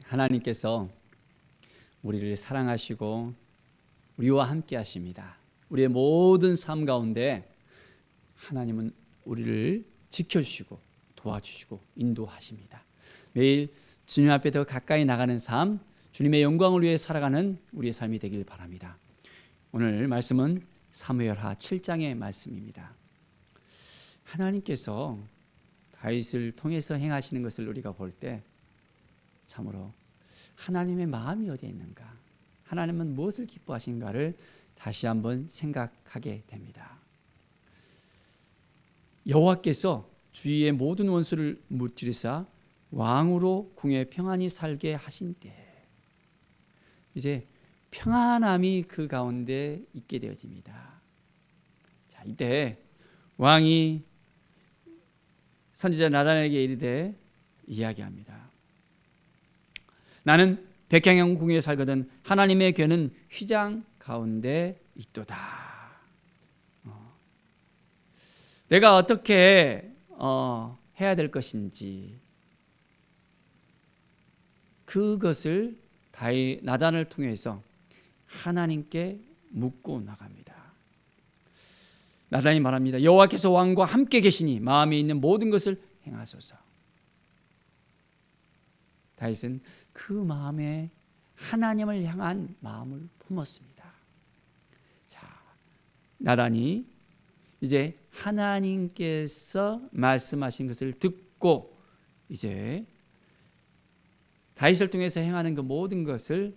하나님께서 우리를 사랑하시고 우리와 함께 하십니다. 우리의 모든 삶 가운데 하나님은 우리를 지켜주시고 도와주시고 인도하십니다. 매일 주님 앞에 더 가까이 나가는 삶, 주님의 영광을 위해 살아가는 우리의 삶이 되길 바랍니다. 오늘 말씀은 사무엘하 7장의 말씀입니다. 하나님께서 다윗을 통해서 행하시는 것을 우리가 볼 때 참으로 하나님의 마음이 어디에 있는가, 하나님은 무엇을 기뻐하신가를 다시 한번 생각하게 됩니다. 여호와께서 주위의 모든 원수를 무찌르사 왕으로 궁에 평안히 살게 하신 때 이제 평안함이 그 가운데 있게 되어집니다. 자, 이때 왕이 선지자 나단에게 이르되 이야기합니다. 나는 백향형 궁에 살거든 하나님의 궤는 휘장 가운데 있도다. 내가 어떻게 해야 될 것인지 그것을 나단을 통해서 하나님께 묻고 나갑니다. 나단이 말합니다. 여호와께서 왕과 함께 계시니 마음에 있는 모든 것을 행하소서. 다윗은 그 마음에 하나님을 향한 마음을 품었습니다. 자, 나단이 이제 하나님께서 말씀하신 것을 듣고 이제 다윗을 통해서 행하는 그 모든 것을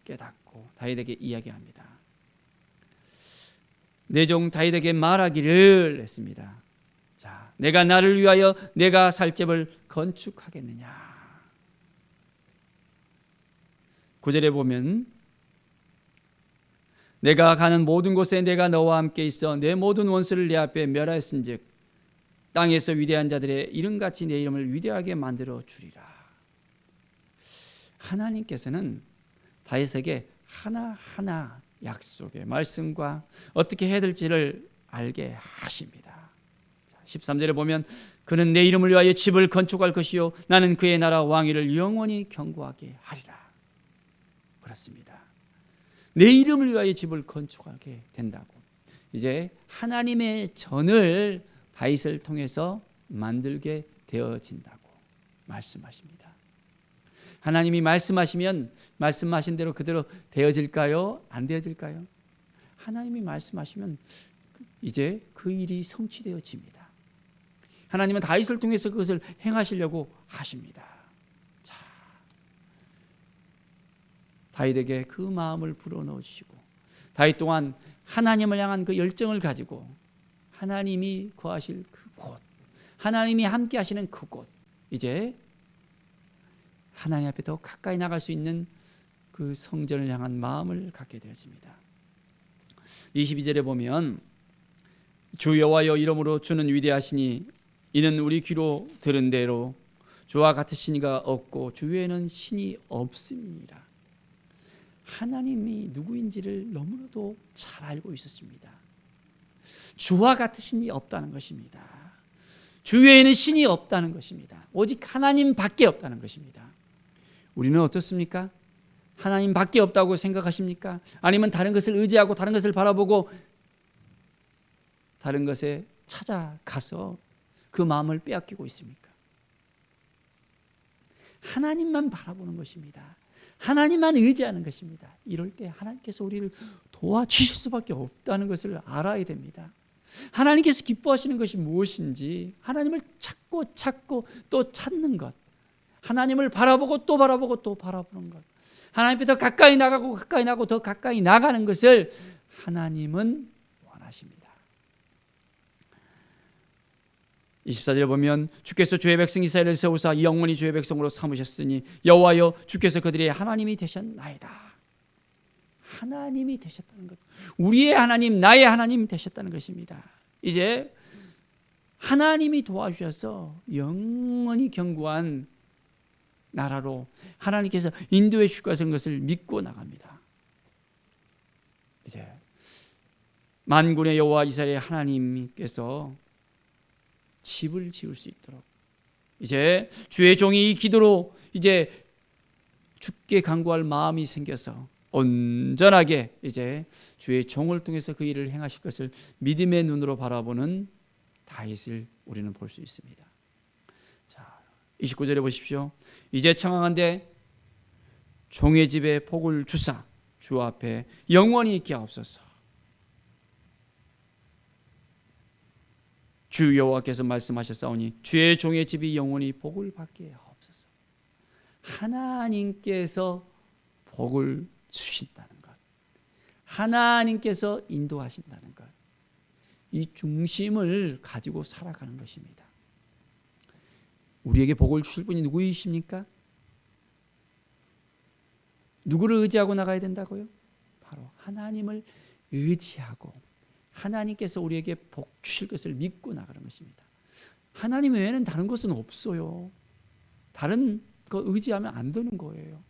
깨닫고 다윗에게 이야기합니다. 내 종 다윗에게 말하기를 했습니다. 자, 내가 나를 위하여 내가 살 집을 건축하겠느냐. 9절에 보면 내가 가는 모든 곳에 내가 너와 함께 있어 내 모든 원수를 내 앞에 멸하였은즉 땅에서 위대한 자들의 이름같이 내 이름을 위대하게 만들어 주리라. 하나님께서는 다윗에게 하나하나 약속의 말씀과 어떻게 해야 될지를 알게 하십니다. 13절에 보면 그는 내 이름을 위하여 집을 건축할 것이요 나는 그의 나라 왕위를 영원히 견고하게 하리라. 그렇습니다. 내 이름을 위하여 집을 건축하게 된다고. 이제 하나님의 전을 다윗을 통해서 만들게 되어진다고 말씀하십니다. 하나님이 말씀하시면 말씀하신 대로 그대로 되어질까요? 안 되어질까요? 하나님이 말씀하시면 이제 그 일이 성취되어집니다. 하나님은 다윗을 통해서 그것을 행하시려고 하십니다. 자, 다윗에게 그 마음을 불어넣으시고 다윗 또한 하나님을 향한 그 열정을 가지고 하나님이 거하실 그곳, 하나님이 함께 하시는 그곳, 이제 하나님 앞에 더 가까이 나갈 수 있는 그 성전을 향한 마음을 갖게 되어집니다. 22절에 보면 주 여호와여 이름으로 주는 위대하시니 이는 우리 귀로 들은 대로 주와 같으신 이가 없고 주 외에는 신이 없음이니라. 하나님이 누구인지를 너무나도 잘 알고 있었습니다. 주와 같으신 이 없다는 것입니다. 주 외에는 신이 없다는 것입니다. 오직 하나님밖에 없다는 것입니다. 우리는 어떻습니까? 하나님밖에 없다고 생각하십니까? 아니면 다른 것을 의지하고 다른 것을 바라보고 다른 것에 찾아가서 그 마음을 빼앗기고 있습니까? 하나님만 바라보는 것입니다. 하나님만 의지하는 것입니다. 이럴 때 하나님께서 우리를 도와주실 수밖에 없다는 것을 알아야 됩니다. 하나님께서 기뻐하시는 것이 무엇인지 하나님을 찾고 또 찾는 것, 하나님을 바라보고 또 바라보고 또 바라보는 것, 하나님 앞에 더 가까이 나가고 더 가까이 나가는 것을 하나님은 원하십니다. 24절에 보면 주께서 주의 백성 이스라엘을 세우사 영원히 주의 백성으로 삼으셨으니 여호와여 주께서 그들의 하나님이 되셨나이다. 하나님이 되셨다는 것, 우리의 하나님, 나의 하나님이 되셨다는 것입니다. 이제 하나님이 도와주셔서 영원히 견고한 나라로 하나님께서 인도해 주실 것을 믿고 나갑니다. 이제 만군의 여호와 이스라엘의 하나님께서 집을 지을 수 있도록 이제 주의 종이 이 기도로 이제 주께 간구할 마음이 생겨서 온전하게 이제 주의 종을 통해서 그 일을 행하실 것을 믿음의 눈으로 바라보는 다윗을 우리는 볼 수 있습니다. 자, 29절에 보십시오. 이제 청하건대 종의 집에 복을 주사 주 앞에 영원히 있게 하옵소서. 주 여호와께서 말씀하셨사오니 주의 종의 집이 영원히 복을 받게 하옵소서. 하나님께서 복을 주신다는 것, 하나님께서 인도하신다는 것, 이 중심을 가지고 살아가는 것입니다. 우리에게 복을 주실 분이 누구이십니까? 누구를 의지하고 나가야 된다고요? 바로 하나님을 의지하고 하나님께서 우리에게 복 주실 것을 믿고 나가는 것입니다. 하나님 외에는 다른 것은 없어요. 다른 거 의지하면 안 되는 거예요.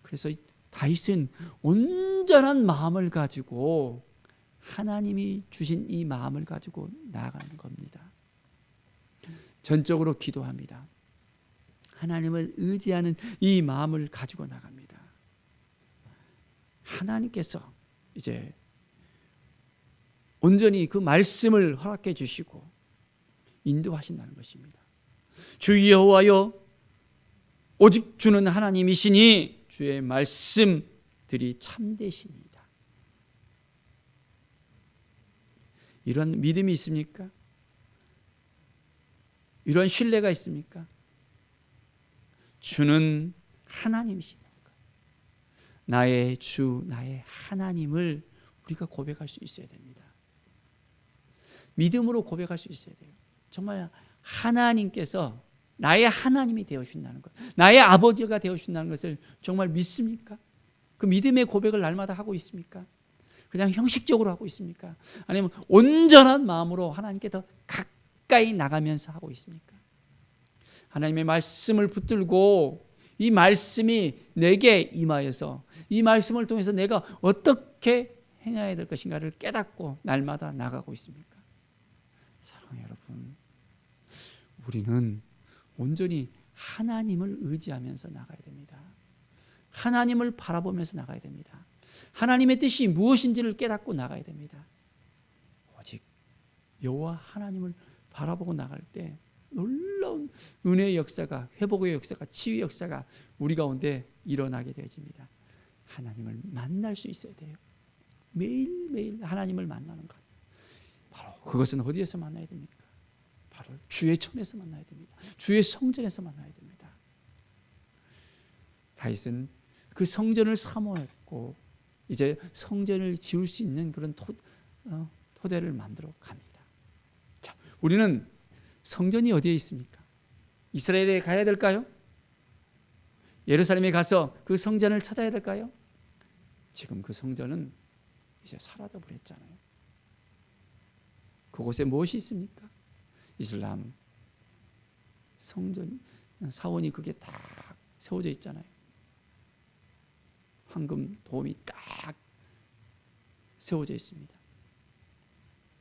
그래서 다윗은 온전한 마음을 가지고 하나님이 주신 이 마음을 가지고 나아가는 겁니다. 전적으로 기도합니다. 하나님을 의지하는 이 마음을 가지고 나갑니다. 하나님께서 이제 온전히 그 말씀을 허락해 주시고 인도하신다는 것입니다. 주 여호와여 오직 주는 하나님이시니 주의 말씀들이 참되시니이다. 이런 믿음이 있습니까? 이런 신뢰가 있습니까? 주는 하나님이시다. 나의 주, 나의 하나님을 우리가 고백할 수 있어야 됩니다. 믿음으로 고백할 수 있어야 돼요. 정말 하나님께서 나의 하나님이 되어주신다는 것, 나의 아버지가 되어주신다는 것을 정말 믿습니까? 그 믿음의 고백을 날마다 하고 있습니까? 그냥 형식적으로 하고 있습니까? 아니면 온전한 마음으로 하나님께 더 가까이 나가면서 하고 있습니까? 하나님의 말씀을 붙들고 이 말씀이 내게 임하여서 이 말씀을 통해서 내가 어떻게 행해야 될 것인가를 깨닫고 날마다 나가고 있습니까? 사랑하는 여러분, 우리는 온전히 하나님을 의지하면서 나가야 됩니다. 하나님을 바라보면서 나가야 됩니다. 하나님의 뜻이 무엇인지를 깨닫고 나가야 됩니다. 오직 여호와 하나님을 바라보고 나갈 때 놀라운 은혜의 역사가, 회복의 역사가, 치유의 역사가 우리 가운데 일어나게 되어집니다. 하나님을 만날 수 있어야 돼요. 매일매일 하나님을 만나는 것, 바로 그것은 어디에서 만나야 됩니까? 바로 주의 전에서 만나야 됩니다. 주의 성전에서 만나야 됩니다. 다윗은 그 성전을 사모했고 이제 성전을 지을 수 있는 그런 토대를 만들어 갑니다. 자, 우리는 성전이 어디에 있습니까? 이스라엘에 가야 될까요? 예루살렘에 가서 그 성전을 찾아야 될까요? 지금 그 성전은 이제 사라져 버렸잖아요. 그곳에 무엇이 있습니까? 이슬람 성전 사원이 그게 딱 세워져 있잖아요. 황금 도움이 딱 세워져 있습니다.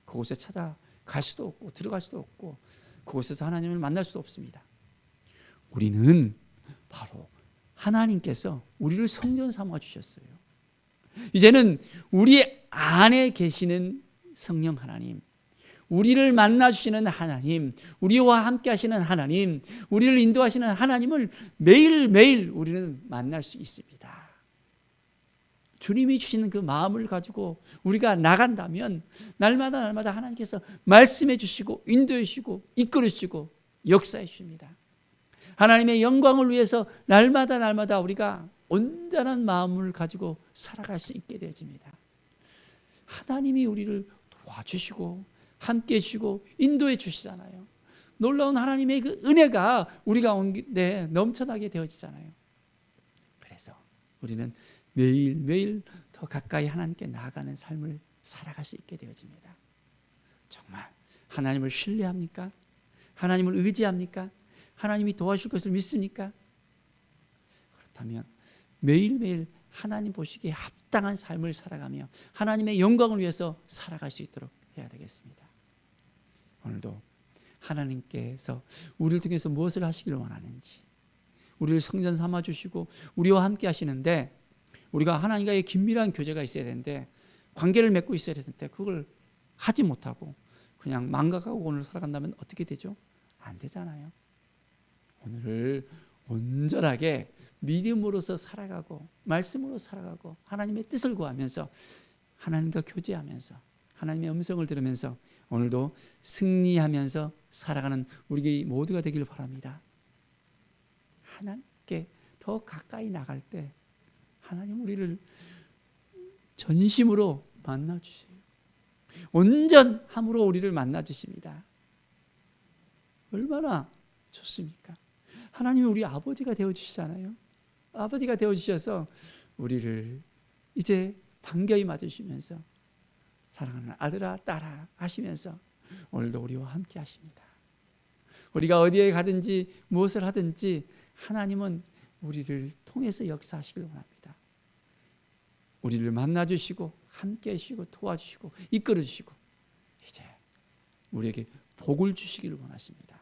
그곳에 찾아갈 수도 없고 들어갈 수도 없고 그곳에서 하나님을 만날 수도 없습니다. 우리는 바로 하나님께서 우리를 성전 삼아 주셨어요. 이제는 우리 안에 계시는 성령 하나님, 우리를 만나주시는 하나님, 우리와 함께 하시는 하나님, 우리를 인도하시는 하나님을 매일매일 우리는 만날 수 있습니다. 주님이 주시는 그 마음을 가지고 우리가 나간다면 날마다 하나님께서 말씀해 주시고 인도해 주시고 이끌어 주시고 역사해 주십니다. 하나님의 영광을 위해서 날마다 우리가 온전한 마음을 가지고 살아갈 수 있게 되어집니다. 하나님이 우리를 도와주시고 함께 해주시고 인도해 주시잖아요. 놀라운 하나님의 그 은혜가 우리 가운데 넘쳐나게 되어지잖아요. 그래서 우리는 매일매일 더 가까이 하나님께 나아가는 삶을 살아갈 수 있게 되어집니다. 정말 하나님을 신뢰합니까? 하나님을 의지합니까? 하나님이 도와줄 것을 믿습니까? 그렇다면 매일매일 하나님 보시기에 합당한 삶을 살아가며 하나님의 영광을 위해서 살아갈 수 있도록 해야 되겠습니다. 오늘도 하나님께서 우리를 통해서 무엇을 하시기를 원하는지, 우리를 성전 삼아 주시고 우리와 함께 하시는데, 우리가 하나님과의 긴밀한 교제가 있어야 되는데, 관계를 맺고 있어야 되는데 그걸 하지 못하고 그냥 망각하고 오늘 살아간다면 어떻게 되죠? 안 되잖아요. 오늘을 온전하게 믿음으로서 살아가고 말씀으로 살아가고 하나님의 뜻을 구하면서 하나님과 교제하면서 하나님의 음성을 들으면서 오늘도 승리하면서 살아가는 우리 모두가 되길 바랍니다. 하나님께 더 가까이 나갈 때 하나님 우리를 전심으로 만나주세요. 온전함으로 우리를 만나주십니다. 얼마나 좋습니까? 하나님이 우리 아버지가 되어주시잖아요. 아버지가 되어주셔서 우리를 이제 반겨이 맞으시면서 사랑하는 아들아 딸아 하시면서 오늘도 우리와 함께 하십니다. 우리가 어디에 가든지 무엇을 하든지 하나님은 우리를 통해서 역사하시길 원합니다. 우리를 만나주시고 함께 하시고 도와주시고 이끌어주시고 이제 우리에게 복을 주시기를 원하십니다.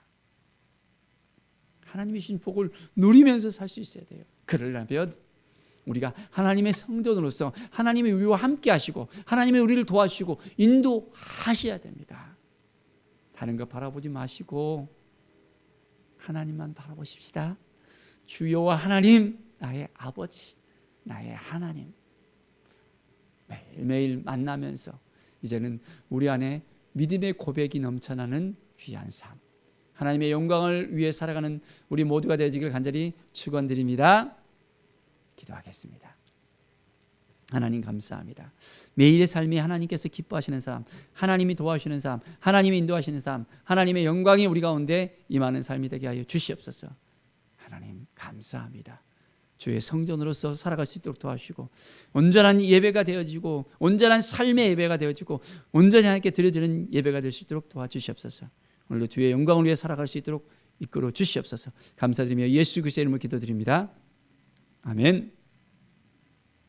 하나님이 주신 복을 누리면서 살 수 있어야 돼요. 그러려면 우리가 하나님의 성전으로서 하나님이 우리와 함께 하시고 하나님이 우리를 도와주시고 인도하셔야 됩니다. 다른 거 바라보지 마시고 하나님만 바라보십시다. 주여와 하나님, 나의 아버지, 나의 하나님, 매일매일 만나면서 이제는 우리 안에 믿음의 고백이 넘쳐나는 귀한 삶, 하나님의 영광을 위해 살아가는 우리 모두가 되어지길 간절히 축원드립니다. 기도하겠습니다. 하나님 감사합니다. 매일의 삶이 하나님께서 기뻐하시는 삶, 하나님이 도와주시는 삶, 하나님이 인도하시는 삶, 하나님의 영광이 우리 가운데 임하는 삶이 되게 하여 주시옵소서. 하나님 감사합니다. 주의 성전으로서 살아갈 수 있도록 도와주시고 온전한 예배가 되어지고 온전한 삶의 예배가 되어지고 온전히 하나님께 드려지는 예배가 될 수 있도록 도와주시옵소서. 오늘도 주의 영광을 위해 살아갈 수 있도록 이끌어 주시옵소서. 감사드리며 예수 그리스도의 이름으로 기도드립니다. 아멘.